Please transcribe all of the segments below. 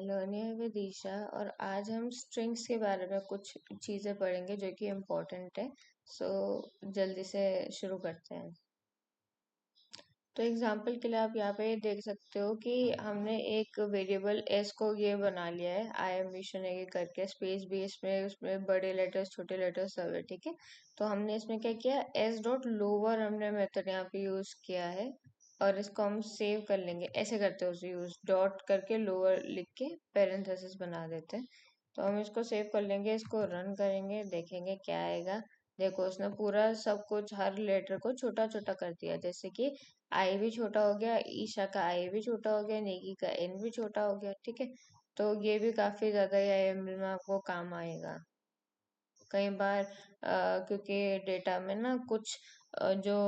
Learning with Isha. और आज हम स्ट्रिंग्स के बारे में कुछ चीज़ें पढ़ेंगे जो कि इम्पोर्टेंट है। सो जल्दी से शुरू करते हैं। तो एग्जाम्पल के लिए आप यहाँ पे देख सकते हो कि हमने एक वेरिएबल एस को ये बना लिया है, आई एम मिशन ये करके, स्पेस भी इसमें, उसमें बड़े लेटर्स छोटे लेटर्स सब है, ठीक है। तो हमने इसमें क्या किया, एस डॉट लोअर हमने मेथड यहाँ पे यूज किया है। और इसको हम सेव कर लेंगे, ऐसे करते हैं उसे यूज, डॉट करके लोअर लिख के पेरेंथेसिस बना देते हैं। तो हम इसको सेव कर लेंगे, इसको रन करेंगे, देखेंगे क्या आएगा। देखो उसने पूरा सब कुछ हर लेटर को छोटा छोटा कर दिया, जैसे कि आई भी छोटा हो गया, ईशा का आई भी छोटा हो गया, नेगी का एन भी छोटा हो गया, ठीक है। तो ये भी काफी ज्यादा आईएमएल में आपको काम आएगा कई बार, क्योंकि डेटा में ना कुछ जो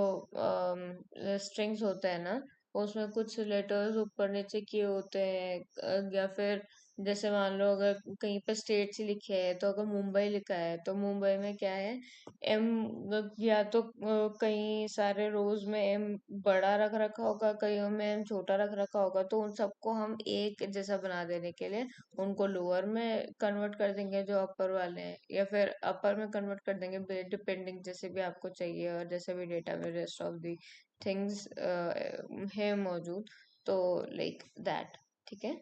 स्ट्रिंग्स होते हैं ना, उसमें कुछ लेटर्स ऊपर नीचे किए होते हैं, या फिर जैसे मान लो अगर कहीं पे स्टेट से लिखे है, तो अगर मुंबई लिखा है तो मुंबई में क्या है, एम, या तो कई सारे रोज में एम बड़ा रख रखा होगा, कईयों में एम छोटा रख रखा होगा, तो उन सबको हम एक जैसा बना देने के लिए उनको लोअर में कन्वर्ट कर देंगे जो अपर वाले हैं, या फिर अपर में कन्वर्ट कर देंगे, डिपेंडिंग जैसे भी आपको चाहिए और जैसे भी डेटा में रेस्ट ऑफ दी थिंग्स है मौजूद, तो लाइक दैट, ठीक है।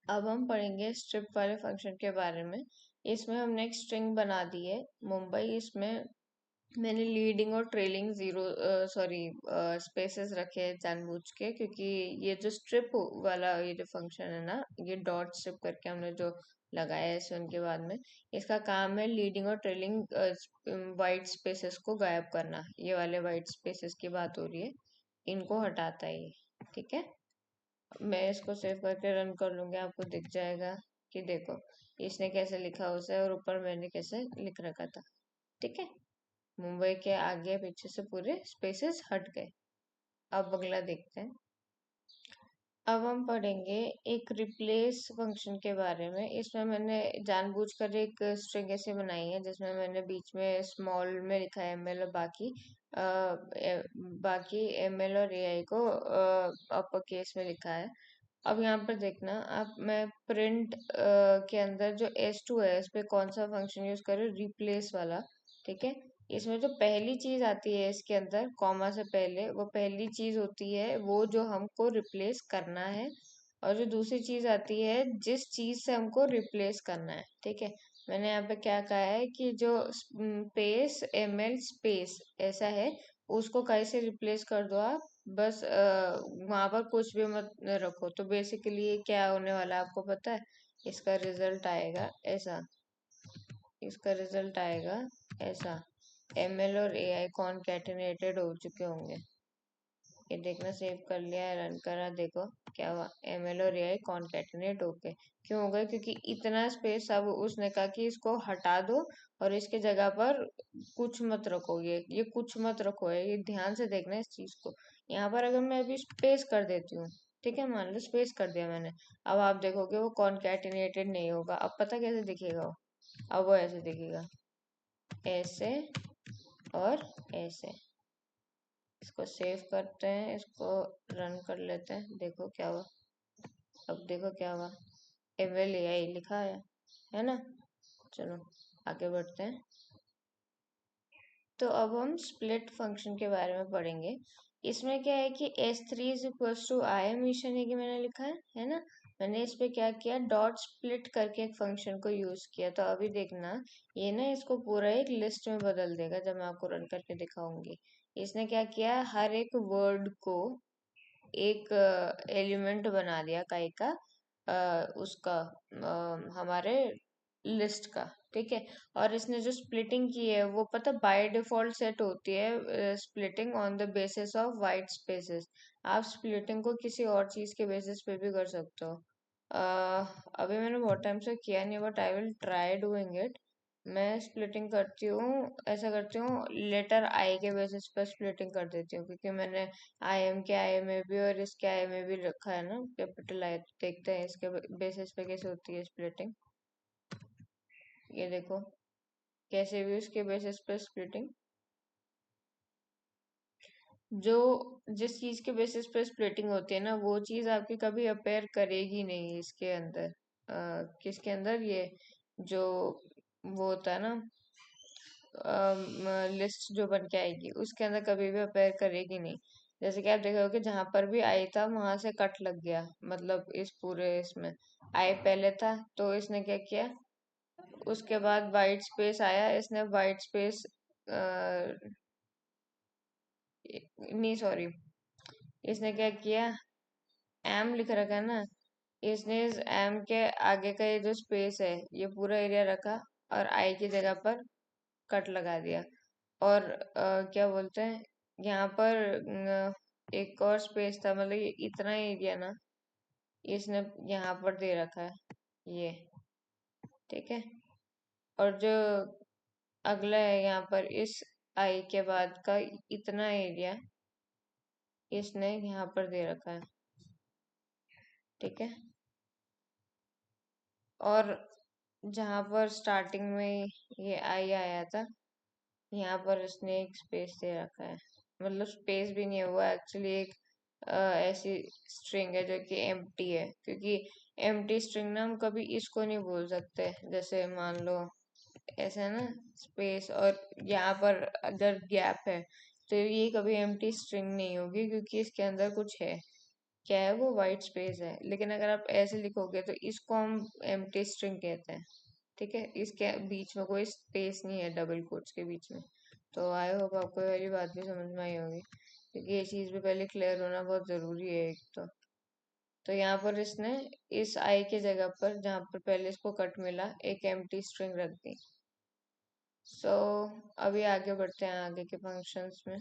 अब हम पढ़ेंगे स्ट्रिप वाले फंक्शन के बारे में। इसमें हमने एक स्ट्रिंग बना दी है मुंबई, इसमें मैंने लीडिंग और ट्रेलिंग जीरो सॉरी स्पेसेस रखे हैं जानबूझ के, क्योंकि ये जो स्ट्रिप वाला ये जो फंक्शन है ना, ये डॉट स्ट्रिप करके हमने जो लगाया है एस1 के बाद में, इसका काम है लीडिंग और ट्रेलिंग वाइट स्पेसेस को गायब करना। ये वाले वाइट स्पेसेस की बात हो रही है, इनको हटाता है ये, ठीक है। मैं इसको सेव करके रन कर लूंगी, आपको दिख जाएगा कि देखो इसने कैसे लिखा उसे और ऊपर मैंने कैसे लिख रखा था, ठीक है। मुंबई के आगे पीछे से पूरे स्पेसेस हट गए। अब अगला देखते हैं। अब हम पढ़ेंगे एक रिप्लेस फंक्शन के बारे में। इसमें मैंने जानबूझकर एक स्ट्रिंग ऐसे बनाई है जिसमें मैंने बीच में स्मॉल में लिखा है एमएल और बाकी एमएल और एआई को अपर केस में लिखा है। अब यहाँ पर देखना आप, मैं प्रिंट के अंदर जो S2 है इस पे कौन सा फंक्शन यूज करें, रिप्लेस वाला, ठीक है। इसमें जो पहली चीज आती है इसके अंदर कॉमा से पहले, वो पहली चीज होती है वो जो हमको रिप्लेस करना है, और जो दूसरी चीज आती है जिस चीज से हमको रिप्लेस करना है, ठीक है। मैंने यहाँ पे क्या कहा है कि जो स्पेस एमएल स्पेस ऐसा है, उसको कैसे रिप्लेस कर दो आप, बस वहां पर कुछ भी मत रखो। तो बेसिकली क्या होने वाला है आपको पता है, इसका रिजल्ट आएगा ऐसा, इसका रिजल्ट आएगा ऐसा, एमएल और एआई कॉनकैटिनेटेड हो चुके होंगे। ये देखना, सेव कर लिया, रन करा, देखो क्या हुआ, एमएल और एआई कॉनकैटिनेट होके। क्यों हो गए, क्योंकि इतना स्पेस अब उसने कहा कि इसको हटा दो और इसके जगह पर कुछ मत रखो, ये कुछ मत रखो, ये ध्यान से देखना इस चीज को। यहाँ पर अगर मैं अभी स्पेस कर देती हूँ, ठीक है, मान लो स्पेस कर दिया मैंने, अब आप देखोगे वो कॉनकैटिनेटेड नहीं होगा। अब पता कैसे दिखेगा वो, अब वो ऐसे दिखेगा, ऐसे और ऐसे। इसको सेव करते हैं, इसको रन कर लेते हैं, देखो क्या हुआ। अब देखो क्या हुआ, एवल एआई लिखा है ना। चलो आगे बढ़ते हैं। तो अब हम स्प्लिट फंक्शन के बारे में पढ़ेंगे। इसमें क्या है कि S3 is equal to I am mission है कि मैंने लिखा है ना। मैंने इस पे क्या किया, डॉट स्प्लिट करके एक फंक्शन को यूज किया। तो अभी देखना, ये ना इसको पूरा एक लिस्ट में बदल देगा जब मैं आपको रन करके दिखाऊंगी। इसने क्या किया, हर एक वर्ड को एक एलिमेंट बना दिया काई का, उसका हमारे लिस्ट का, ठीक है। और इसने जो स्प्लिटिंग की है वो पता बाय डिफॉल्ट सेट होती है, splitting on the basis of white spaces. आप स्प्लिटिंग को किसी और चीज के बेसिस पे भी कर सकते हो। अभी मैंने बहुत टाइम से किया नहीं, but I will try doing it. मैं स्प्लिटिंग करती हूँ, ऐसा करती हूँ, लेटर आई के बेसिस पर स्प्लिटिंग कर देती हूँ, क्योंकि मैंने आई एम के आई में भी और इसके आई में भी रखा है ना कैपिटल आई। देखते हैं इसके बेसिस पे कैसे होती है स्प्लिटिंग। ये देखो कैसे भी उसके बेसिस पे स्प्लिटिंग। जो जिस चीज के बेसिस पे स्प्लिटिंग होती है ना, वो चीज आपकी कभी अपेयर करेगी नहीं इसके अंदर। किसके अंदर? ये जो वो होता है ना, लिस्ट जो बन के आएगी उसके अंदर कभी भी अपेयर करेगी नहीं। जैसे कि आप देखोगे जहां पर भी आई था वहां से कट लग गया, मतलब इस पूरे इसमें आई पहले था तो इसने क्या किया, उसके बाद वाइट स्पेस आया, इसने वाइट स्पेस नहीं सॉरी, इसने क्या किया, एम लिख रखा है ना, इसने इस एम के आगे का ये जो स्पेस है ये पूरा एरिया रखा और आई की जगह पर कट लगा दिया। और क्या बोलते हैं, यहाँ पर एक और स्पेस था, मतलब ये इतना एरिया ना इसने यहाँ पर दे रखा है ये, ठीक है। और जो अगला है यहाँ पर इस आई के बाद का इतना एरिया इसने यहाँ पर दे रखा है, ठीक है। और जहाँ पर स्टार्टिंग में ये आई आया था यहाँ पर उसने एक स्पेस दे रखा है, मतलब स्पेस भी नहीं है, वो एक्चुअली एक ऐसी स्ट्रिंग है जो कि एम्प्टी है, क्योंकि एम्प्टी स्ट्रिंग ना हम कभी इसको नहीं बोल सकते। जैसे मान लो ऐसा है ना, स्पेस और यहाँ पर अगर गैप है तो ये कभी एम्प्टी स्ट्रिंग नहीं होगी, क्योंकि इसके अंदर कुछ है। क्या है वो? वाइट स्पेस है। लेकिन अगर आप ऐसे लिखोगे तो इसको हम एम्प्टी स्ट्रिंग कहते हैं, ठीक है। इसके बीच में कोई स्पेस नहीं है डबल कोट्स के बीच में। तो आई होप आपको ये वाली बात भी समझ में आई होगी, क्योंकि ये चीज़ भी पहले क्लियर होना बहुत ज़रूरी है एक तो यहाँ पर इसने इस आई की जगह पर जहाँ पर पहले इसको कट मिला एक एम्प्टी स्ट्रिंग रख दी। सो अभी आगे बढ़ते हैं आगे के फंक्शंस में।